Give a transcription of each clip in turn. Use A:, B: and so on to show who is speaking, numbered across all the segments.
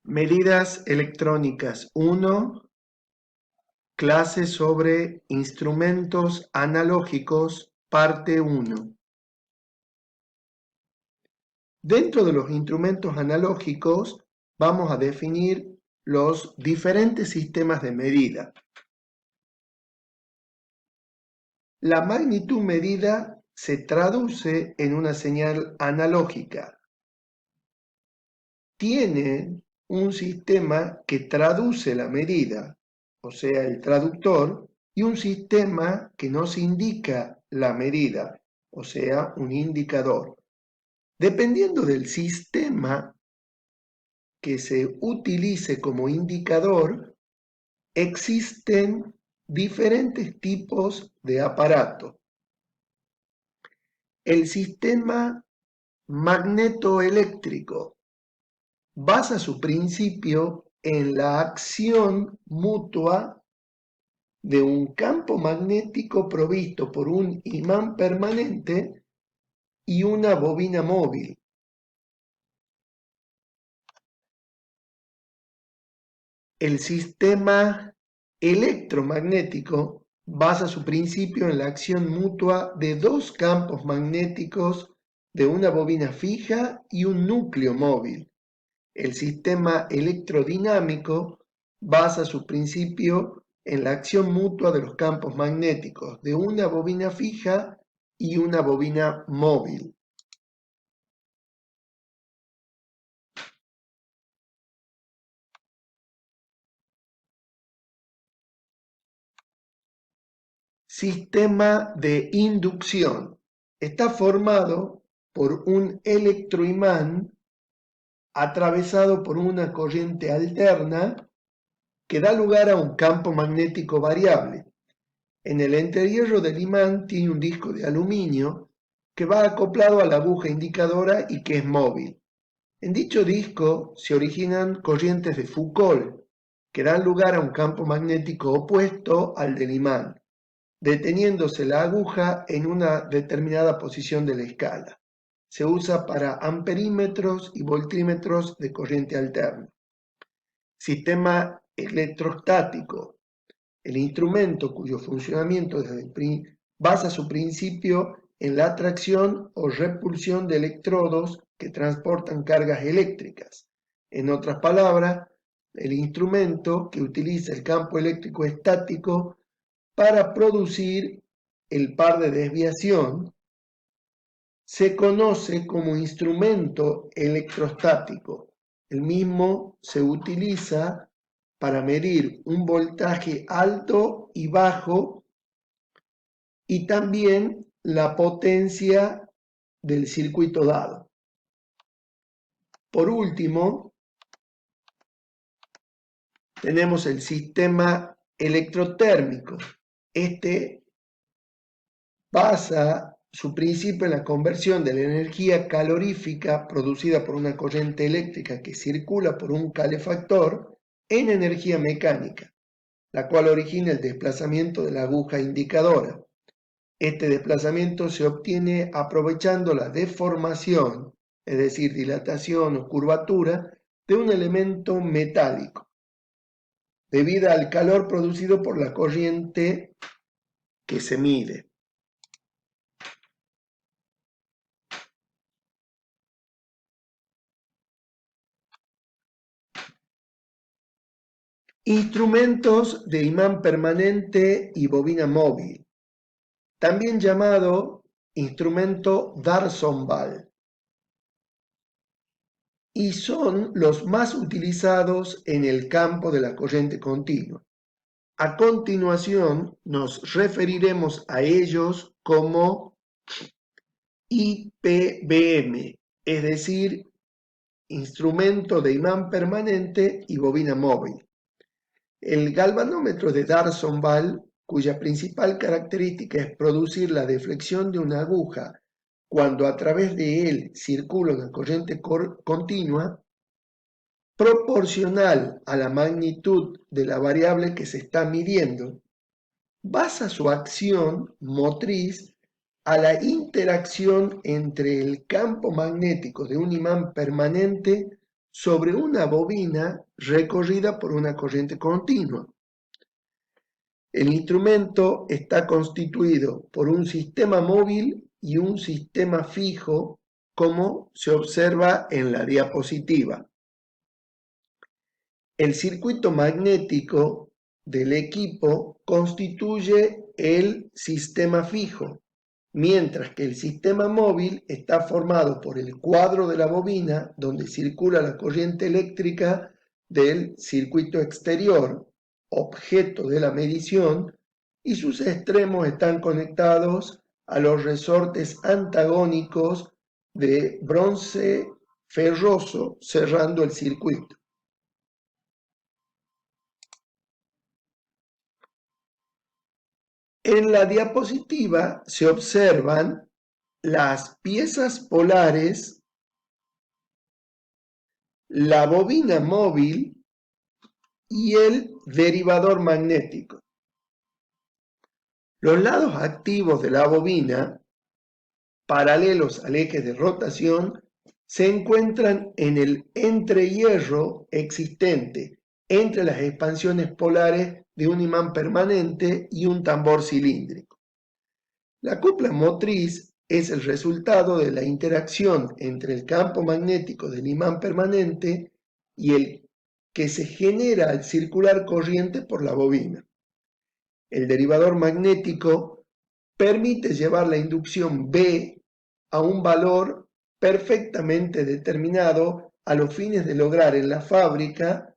A: Medidas electrónicas 1, clase sobre instrumentos analógicos, parte 1. Dentro de los instrumentos analógicos vamos a definir los diferentes sistemas de medida. La magnitud medida se traduce en una señal analógica. Tiene un sistema que traduce la medida, o sea, el traductor, y un sistema que nos indica la medida, o sea, un indicador. Dependiendo del sistema que se utilice como indicador, existen diferentes tipos de aparato. El sistema magnetoeléctrico basa su principio en la acción mutua de un campo magnético provisto por un imán permanente y una bobina móvil. El sistema electromagnético basa su principio en la acción mutua de dos campos magnéticos de una bobina fija y un núcleo móvil. El sistema electrodinámico basa su principio en la acción mutua de los campos magnéticos de una bobina fija y una bobina móvil. Sistema de inducción. Está formado por un electroimán atravesado por una corriente alterna que da lugar a un campo magnético variable. En el entrehierro del imán tiene un disco de aluminio que va acoplado a la aguja indicadora y que es móvil. En dicho disco se originan corrientes de Foucault que dan lugar a un campo magnético opuesto al del imán, deteniéndose la aguja en una determinada posición de la escala. Se usa para amperímetros y voltímetros de corriente alterna. Sistema electrostático. El instrumento cuyo funcionamiento basa su principio en la atracción o repulsión de electrodos que transportan cargas eléctricas. En otras palabras, el instrumento que utiliza el campo eléctrico estático para producir el par de desviación se conoce como instrumento electrostático. El mismo se utiliza para medir un voltaje alto y bajo y también la potencia del circuito dado. Por último, tenemos el sistema electrotérmico. Este basa su principio en la conversión de la energía calorífica producida por una corriente eléctrica que circula por un calefactor en energía mecánica, la cual origina el desplazamiento de la aguja indicadora. Este desplazamiento se obtiene aprovechando la deformación, es decir, dilatación o curvatura, de un elemento metálico, debido al calor producido por la corriente que se mide. Instrumentos de imán permanente y bobina móvil, también llamado instrumento D'Arsonval, y son los más utilizados en el campo de la corriente continua. A continuación nos referiremos a ellos como IPBM, es decir, instrumento de imán permanente y bobina móvil. El galvanómetro de D'Arsonval, cuya principal característica es producir la deflexión de una aguja cuando a través de él circula una corriente continua, proporcional a la magnitud de la variable que se está midiendo, basa su acción motriz a la interacción entre el campo magnético de un imán permanente sobre una bobina recorrida por una corriente continua. El instrumento está constituido por un sistema móvil y un sistema fijo, como se observa en la diapositiva. El circuito magnético del equipo constituye el sistema fijo, mientras que el sistema móvil está formado por el cuadro de la bobina, donde circula la corriente eléctrica del circuito exterior, objeto de la medición, y sus extremos están conectados a los resortes antagónicos de bronce ferroso cerrando el circuito. En la diapositiva se observan las piezas polares, la bobina móvil y el derivador magnético. Los lados activos de la bobina, paralelos al eje de rotación, se encuentran en el entrehierro existente entre las expansiones polares de un imán permanente y un tambor cilíndrico. La copla motriz es el resultado de la interacción entre el campo magnético del imán permanente y el que se genera al circular corriente por la bobina. El derivador magnético permite llevar la inducción B a un valor perfectamente determinado a los fines de lograr en la fábrica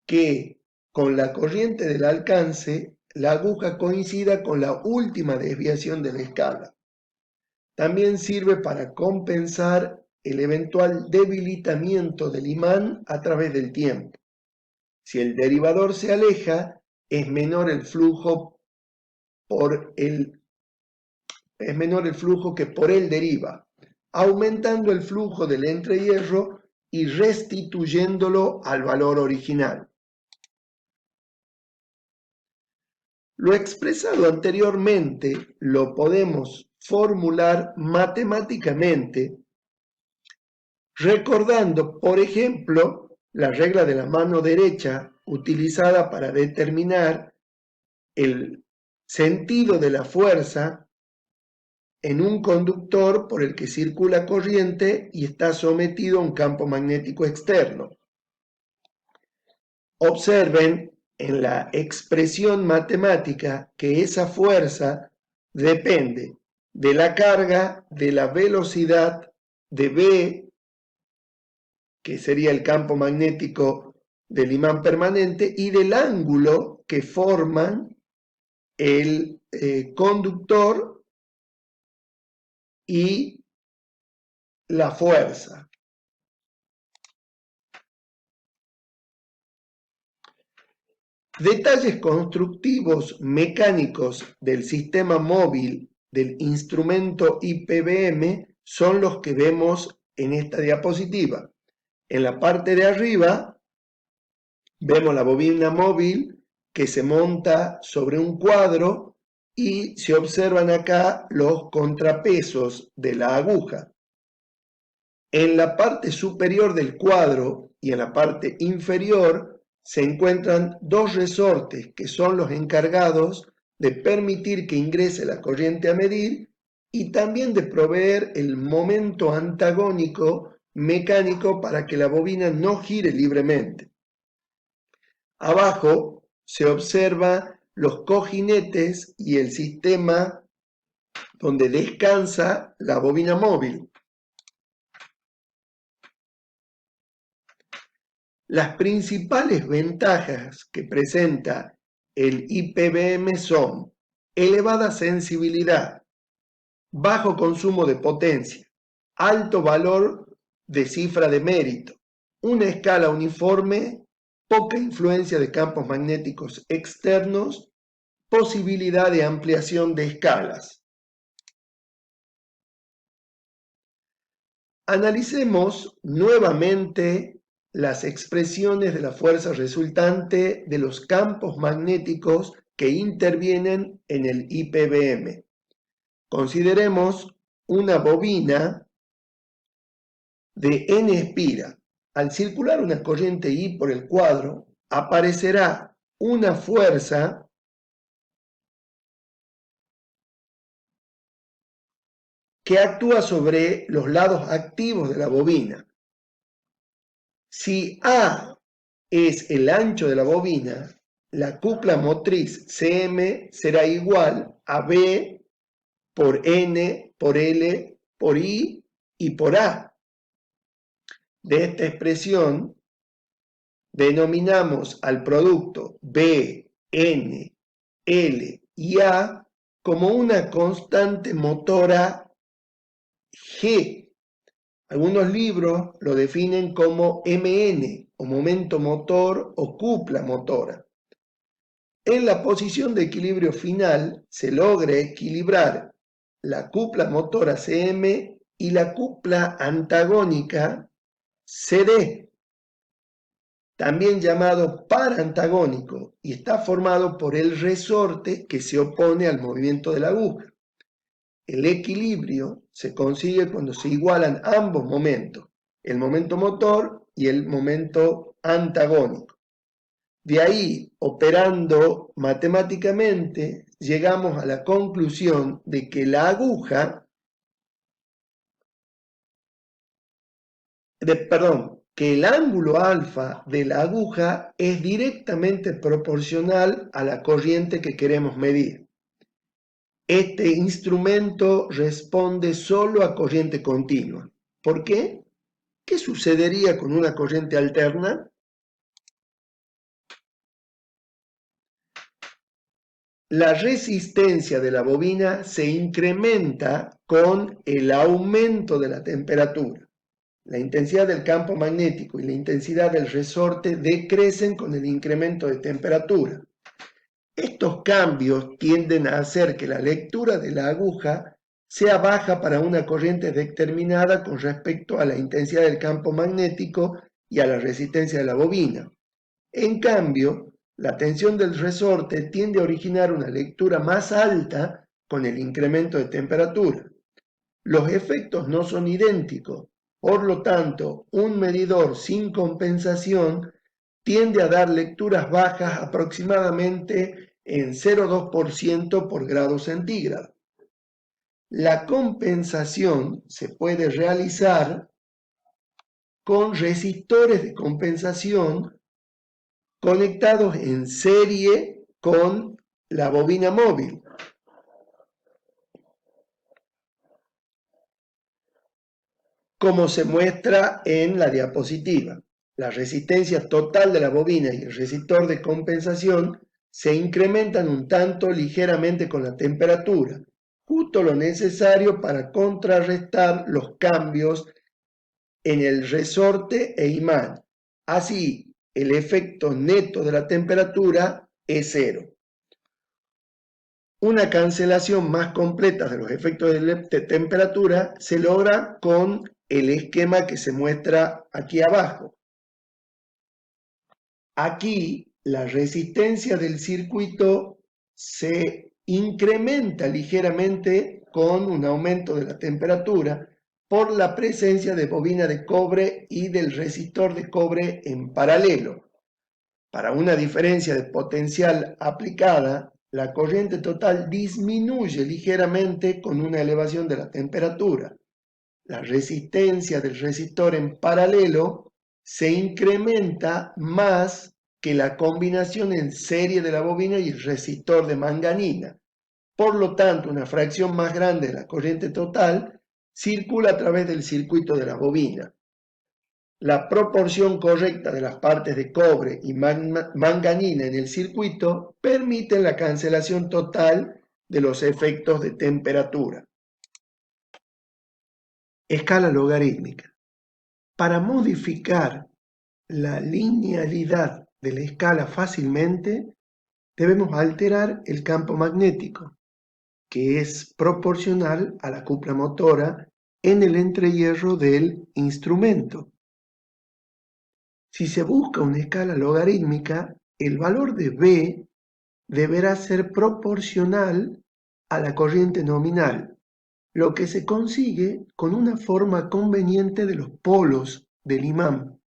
A: que con la corriente del alcance la aguja coincida con la última desviación de la escala. También sirve para compensar el eventual debilitamiento del imán a través del tiempo. Si el derivador se aleja, es menor el flujo que por él deriva, aumentando el flujo del entrehierro y restituyéndolo al valor original. Lo expresado anteriormente lo podemos formular matemáticamente recordando, por ejemplo, la regla de la mano derecha utilizada para determinar el sentido de la fuerza en un conductor por el que circula corriente y está sometido a un campo magnético externo. Observen en la expresión matemática que esa fuerza depende de la carga, de la velocidad de B, que sería el campo magnético del imán permanente, y del ángulo que forman el conductor y la fuerza. Detalles constructivos mecánicos del sistema móvil del instrumento IPBM son los que vemos en esta diapositiva. En la parte de arriba vemos la bobina móvil que se monta sobre un cuadro y se observan acá los contrapesos de la aguja. En la parte superior del cuadro y en la parte inferior se encuentran dos resortes que son los encargados de permitir que ingrese la corriente a medir y también de proveer el momento antagónico mecánico para que la bobina no gire libremente. Abajo se observa los cojinetes y el sistema donde descansa la bobina móvil. Las principales ventajas que presenta el IPBM son elevada sensibilidad, bajo consumo de potencia, alto valor de cifra de mérito, una escala uniforme, poca influencia de campos magnéticos externos, posibilidad de ampliación de escalas. Analicemos nuevamente las expresiones de la fuerza resultante de los campos magnéticos que intervienen en el IPBM. Consideremos una bobina de N espira. al circular una corriente I por el cuadro, aparecerá una fuerza que actúa sobre los lados activos de la bobina. Si A es el ancho de la bobina, la cupla motriz CM será igual a B por N, por L, por I y por A. De esta expresión denominamos al producto B, N, L y A como una constante motora G. Algunos libros lo definen como MN o momento motor o cupla motora. En la posición de equilibrio final se logra equilibrar la cupla motora CM y la cupla antagónica CD, también llamado par antagónico, y está formado por el resorte que se opone al movimiento de la aguja. El equilibrio se consigue cuando se igualan ambos momentos, el momento motor y el momento antagónico. De ahí, operando matemáticamente, llegamos a la conclusión de que la aguja, que el ángulo alfa de la aguja es directamente proporcional a la corriente que queremos medir. Este instrumento responde solo a corriente continua. ¿Por qué? ¿Qué sucedería con una corriente alterna? La resistencia de la bobina se incrementa con el aumento de la temperatura. La intensidad del campo magnético y la intensidad del resorte decrecen con el incremento de temperatura. Estos cambios tienden a hacer que la lectura de la aguja sea baja para una corriente determinada con respecto a la intensidad del campo magnético y a la resistencia de la bobina. En cambio, la tensión del resorte tiende a originar una lectura más alta con el incremento de temperatura. Los efectos no son idénticos, por lo tanto, un medidor sin compensación tiende a dar lecturas bajas aproximadamente en 0,2% por grado centígrado. La compensación se puede realizar con resistores de compensación conectados en serie con la bobina móvil. Como se muestra en la diapositiva. La resistencia total de la bobina y el resistor de compensación se incrementan un tanto ligeramente con la temperatura, justo lo necesario para contrarrestar los cambios en el resorte e imán. Así, el efecto neto de la temperatura es cero. Una cancelación más completa de los efectos de temperatura se logra con el esquema que se muestra aquí abajo. Aquí la resistencia del circuito se incrementa ligeramente con un aumento de la temperatura por la presencia de bobina de cobre y del resistor de cobre en paralelo. Para una diferencia de potencial aplicada, la corriente total disminuye ligeramente con una elevación de la temperatura. La resistencia del resistor en paralelo se incrementa más que la combinación en serie de la bobina y el resistor de manganina. Por lo tanto, una fracción más grande de la corriente total circula a través del circuito de la bobina. La proporción correcta de las partes de cobre y manganina en el circuito permite la cancelación total de los efectos de temperatura. Escala logarítmica. Para modificar la linealidad de la escala fácilmente, debemos alterar el campo magnético, que es proporcional a la cupla motora en el entrehierro del instrumento. Si se busca una escala logarítmica, el valor de B deberá ser proporcional a la corriente nominal, lo que se consigue con una forma conveniente de los polos del imán.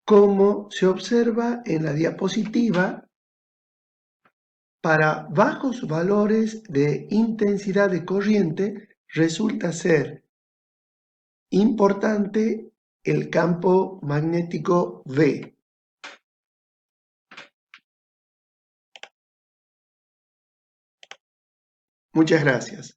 A: Como se observa en la diapositiva, para bajos valores de intensidad de corriente resulta ser importante el campo magnético V. Muchas gracias.